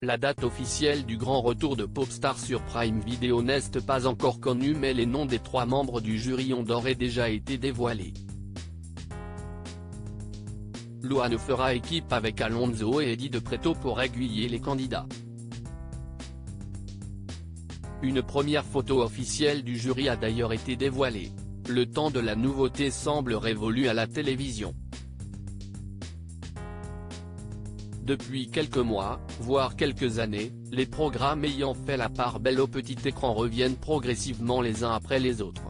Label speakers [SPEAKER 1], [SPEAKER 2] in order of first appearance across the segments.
[SPEAKER 1] La date officielle du grand retour de Popstars sur Prime Video n'est pas encore connue, mais les noms des 3 membres du jury ont d'ores et déjà été dévoilés. Louane fera équipe avec Alonso et Eddie de Pretto pour aiguiller les candidats. Une première photo officielle du jury a d'ailleurs été dévoilée. Le temps de la nouveauté semble révolu à la télévision. Depuis quelques mois, voire quelques années, les programmes ayant fait la part belle au petit écran reviennent progressivement les uns après les autres.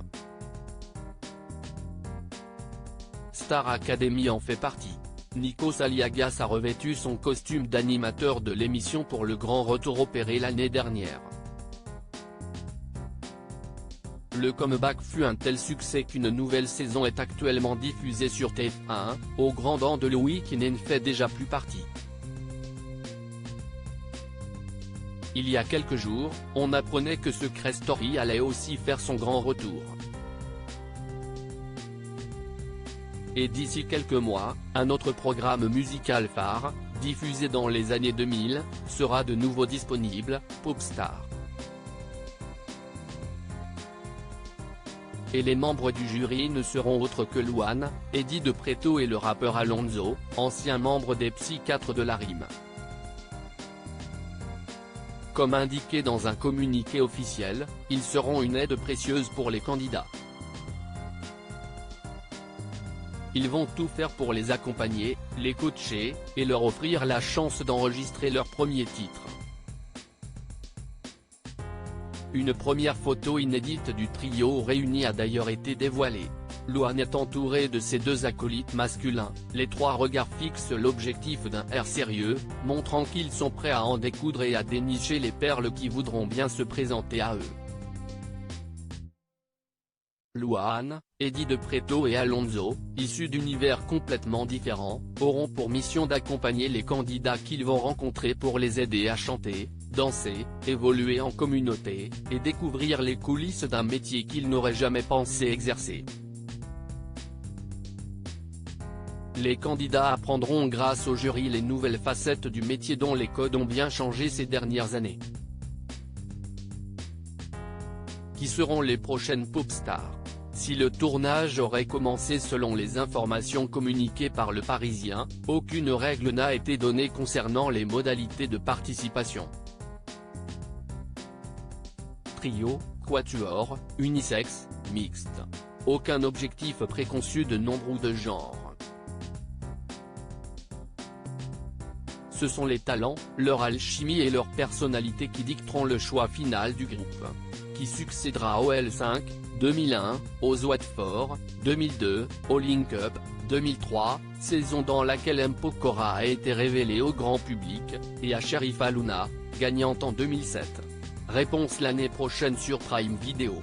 [SPEAKER 1] Star Academy en fait partie. Nikos Aliagas a revêtu son costume d'animateur de l'émission pour le grand retour opéré l'année dernière. Le comeback fut un tel succès qu'une nouvelle saison est actuellement diffusée sur TF1, au grand dam de Louis qui n'en fait déjà plus partie. Il y a quelques jours, on apprenait que Secret Story allait aussi faire son grand retour. Et d'ici quelques mois, un autre programme musical phare, diffusé dans les années 2000, sera de nouveau disponible, Popstars. Et les membres du jury ne seront autres que Louane, Eddie de Pretto et le rappeur Alonso, ancien membre des Psychiatres de la Rime. Comme indiqué dans un communiqué officiel, ils seront une aide précieuse pour les candidats. Ils vont tout faire pour les accompagner, les coacher, et leur offrir la chance d'enregistrer leur premier titre. Une première photo inédite du trio réuni a d'ailleurs été dévoilée. Louane est entouré de ses 2 acolytes masculins, les 3 regards fixent l'objectif d'un air sérieux, montrant qu'ils sont prêts à en découdre et à dénicher les perles qui voudront bien se présenter à eux. Louane, Eddie de Pretto et Alonso, issus d'univers complètement différents, auront pour mission d'accompagner les candidats qu'ils vont rencontrer pour les aider à chanter, danser, évoluer en communauté, et découvrir les coulisses d'un métier qu'ils n'auraient jamais pensé exercer. Les candidats apprendront grâce au jury les nouvelles facettes du métier dont les codes ont bien changé ces dernières années. Qui seront les prochaines Popstars? Si le tournage aurait commencé selon les informations communiquées par Le Parisien, aucune règle n'a été donnée concernant les modalités de participation. Trio, quatuor, unisexe, mixte. Aucun objectif préconçu de nombre ou de genre. Ce sont les talents, leur alchimie et leur personnalité qui dicteront le choix final du groupe. Qui succédera au L5, 2001, aux Watford, 2002, au Link Up, 2003, saison dans laquelle Mpokora a été révélé au grand public, et à Sherifa Luna, gagnante en 2007. Réponse l'année prochaine sur Prime Video.